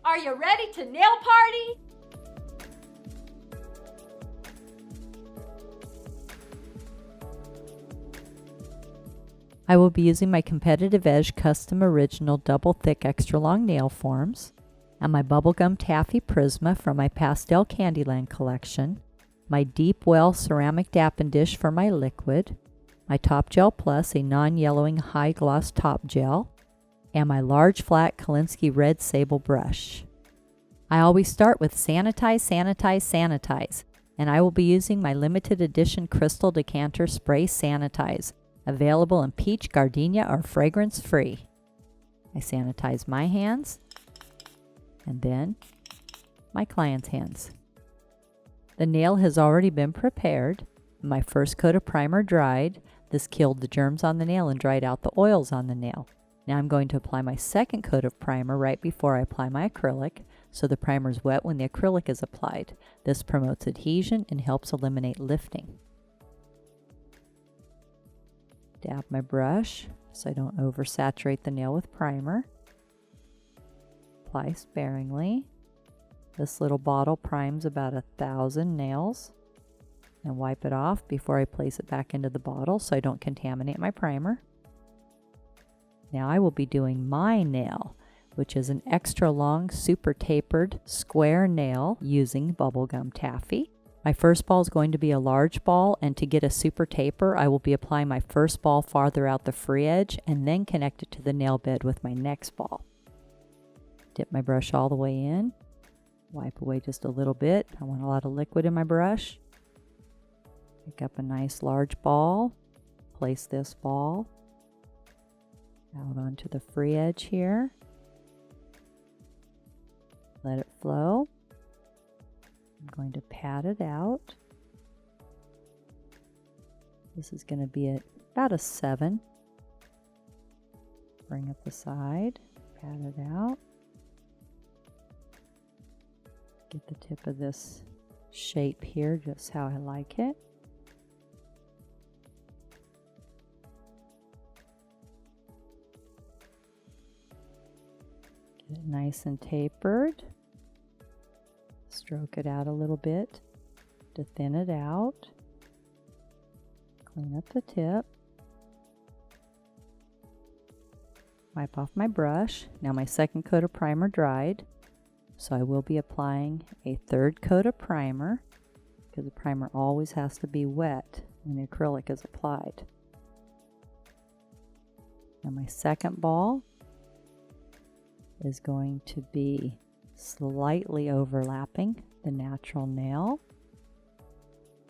Are you ready to nail party? I will be using my Competitive Edge Custom Original Double Thick Extra Long Nail Forms and my Bubblegum Taffy Prizma from my Pastel Candyland collection, my Deep Well Ceramic Dappin Dish for my liquid, my Top Gel Plus, a non-yellowing high gloss top gel, and my large flat Kolinsky Red Sable brush. I always start with sanitize, sanitize, sanitize, and I will be using my limited edition Crystal Decanter Spray Sanitize, available in peach, gardenia, or fragrance free. I sanitize my hands and then my client's hands. The nail has already been prepared. My first coat of primer dried. This killed the germs on the nail and dried out the oils on the nail. Now I'm going to apply my second coat of primer right before I apply my acrylic, so the primer is wet when the acrylic is applied. This promotes adhesion and helps eliminate lifting. Dab my brush so I don't oversaturate the nail with primer. Apply sparingly. This little bottle primes about 1,000 nails. And wipe it off before I place it back into the bottle so I don't contaminate my primer. Now I will be doing my nail, which is an extra long, super tapered square nail using bubblegum taffy. My first ball is going to be a large ball, and to get a super taper, I will be applying my first ball farther out the free edge and then connect it to the nail bed with my next ball. Dip my brush all the way in, wipe away just a little bit. I want a lot of liquid in my brush. Pick up a nice large ball, place this ball out onto the free edge here. Let it flow. I'm going to pat it out. This is going to be at about a 7. Bring up the side, pat it out. Get the tip of this shape here just how I like it. Get it nice and tapered. Stroke it out a little bit to thin it out. Clean up the tip. Wipe off my brush. Now my second coat of primer dried, so I will be applying a third coat of primer because the primer always has to be wet when the acrylic is applied. Now my second ball is going to be slightly overlapping the natural nail.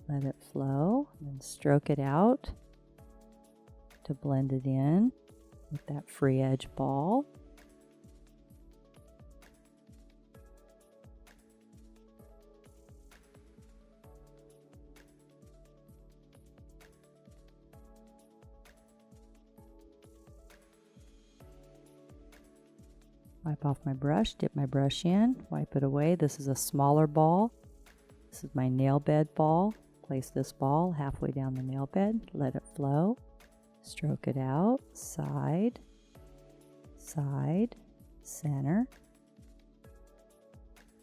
Let it flow and stroke it out to blend it in with that free edge ball. Wipe off my brush, dip my brush in, wipe it away. This is a smaller ball. This is my nail bed ball. Place this ball halfway down the nail bed, let it flow. Stroke it out, side, side, center.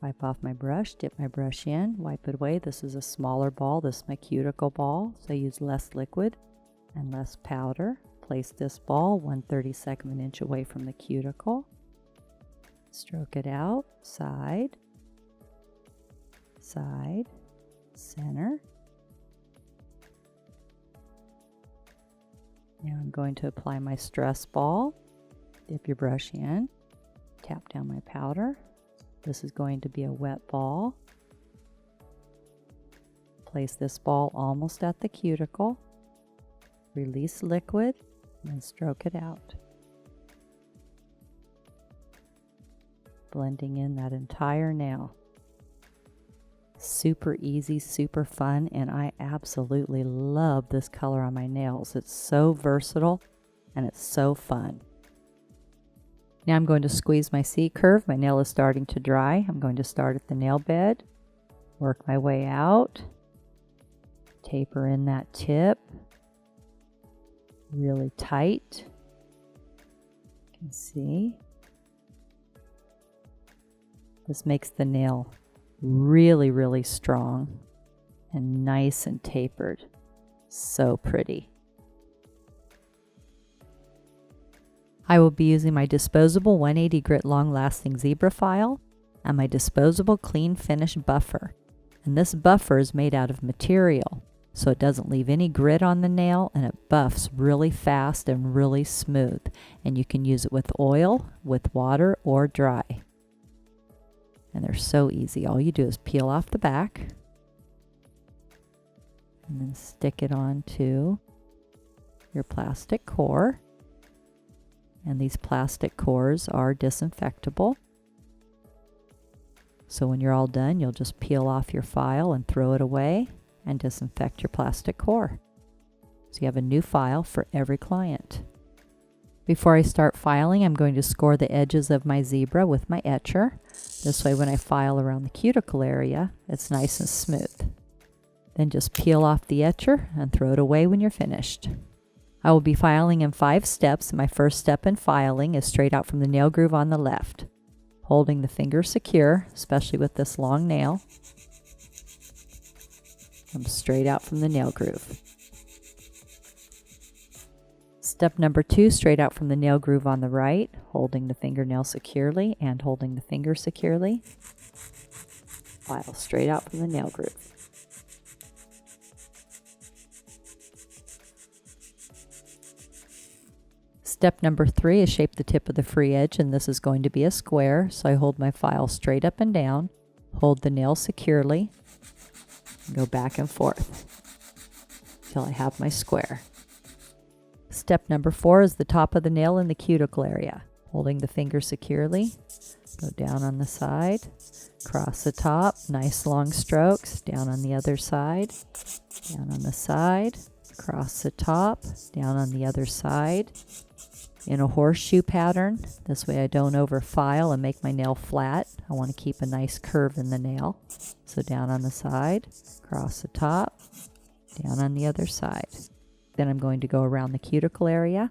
Wipe off my brush, dip my brush in, wipe it away. This is a smaller ball. This is my cuticle ball, so I use less liquid and less powder. Place this ball 1/32 of an inch away from the cuticle. Stroke it out, side, side, center. Now I'm going to apply my stress ball. Dip your brush in, tap down my powder. This is going to be a wet ball. Place this ball almost at the cuticle. Release liquid and stroke it out. Blending in that entire nail. Super easy, super fun, and I absolutely love this color on my nails. It's so versatile and it's so fun. Now I'm going to squeeze my C curve. My nail is starting to dry. I'm going to start at the nail bed, work my way out, taper in that tip, really tight. You can see. This makes the nail really, really strong and nice and tapered. So pretty. I will be using my disposable 180 grit long-lasting zebra file and my disposable clean finish buffer. And this buffer is made out of material, so it doesn't leave any grit on the nail, and it buffs really fast and really smooth. And you can use it with oil, with water, or dry. And they're so easy. All you do is peel off the back and then stick it onto your plastic core. And these plastic cores are disinfectable. So when you're all done, you'll just peel off your file and throw it away and disinfect your plastic core. So you have a new file for every client. Before I start filing, I'm going to score the edges of my zebra with my etcher. This way when I file around the cuticle area, it's nice and smooth. Then just peel off the etcher and throw it away when you're finished. I will be filing in 5 steps. My first step in filing is straight out from the nail groove on the left, holding the finger secure, especially with this long nail. Come straight out from the nail groove. Step number 2, straight out from the nail groove on the right, holding the fingernail securely and holding the finger securely. File straight out from the nail groove. Step number 3 is shape the tip of the free edge, and this is going to be a square, so I hold my file straight up and down, hold the nail securely, and go back and forth until I have my square. Step number 4 is the top of the nail in the cuticle area. Holding the finger securely, go down on the side, across the top, nice long strokes, down on the other side, down on the side, across the top, down on the other side, in a horseshoe pattern. This way I don't overfile and make my nail flat. I want to keep a nice curve in the nail. So down on the side, across the top, down on the other side. Then I'm going to go around the cuticle area.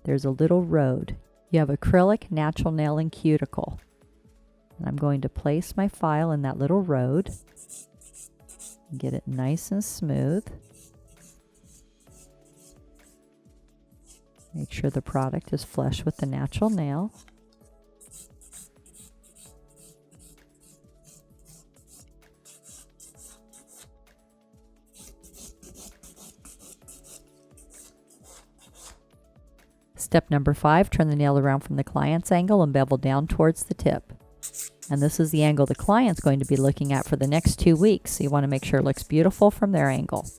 There's a little road. You have acrylic natural nail and cuticle. And I'm going to place my file in that little road and get it nice and smooth. Make sure the product is flush with the natural nail. Step number 5, turn the nail around from the client's angle and bevel down towards the tip. And this is the angle the client's going to be looking at for the next 2 weeks, so you want to make sure it looks beautiful from their angle.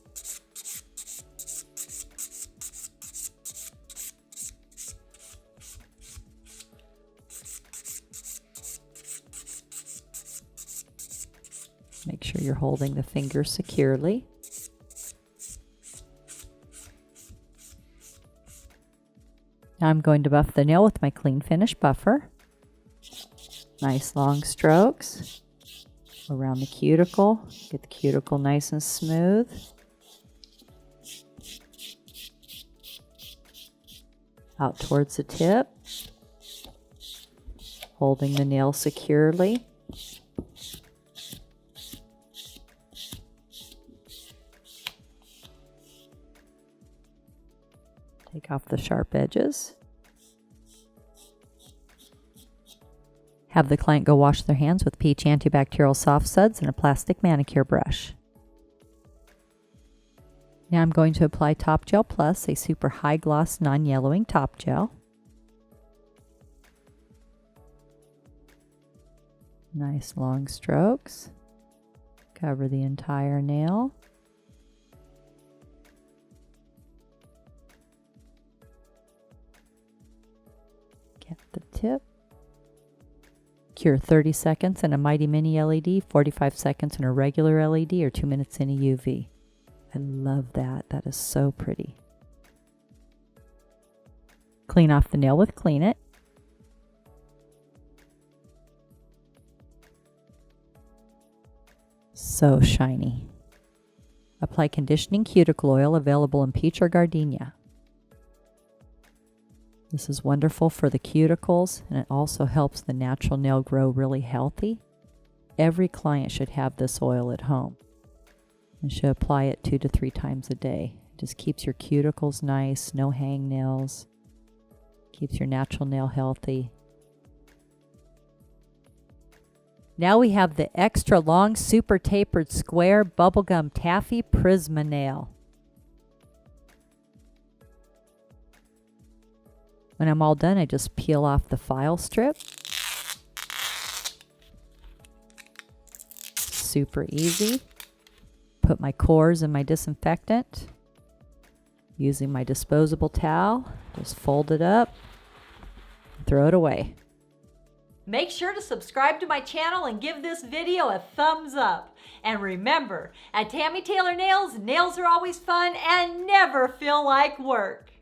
Make sure you're holding the finger securely. Now I'm going to buff the nail with my clean finish buffer. Nice long strokes around the cuticle. Get the cuticle nice and smooth. Out towards the tip. Holding the nail securely. Take off the sharp edges. Have the client go wash their hands with peach antibacterial soft suds and a plastic manicure brush. Now I'm going to apply Top Gel Plus, a super high gloss non-yellowing top gel. Nice long strokes. Cover the entire nail. Get the tip. Cure 30 seconds in a Mighty Mini LED, 45 seconds in a regular LED, or 2 minutes in a UV. I love that. That is so pretty. Clean off the nail with Clean It. So shiny. Apply conditioning cuticle oil available in peach or gardenia. This is wonderful for the cuticles, and it also helps the natural nail grow really healthy. Every client should have this oil at home and should apply it 2 to 3 times a day. It just keeps your cuticles nice, no hangnails, keeps your natural nail healthy. Now we have the extra long super tapered square bubblegum taffy Prizma nail. When I'm all done, I just peel off the file strip. Super easy. Put my cores in my disinfectant. Using my disposable towel, just fold it up, throw it away. Make sure to subscribe to my channel and give this video a thumbs up. And remember, at Tammy Taylor Nails, nails are always fun and never feel like work.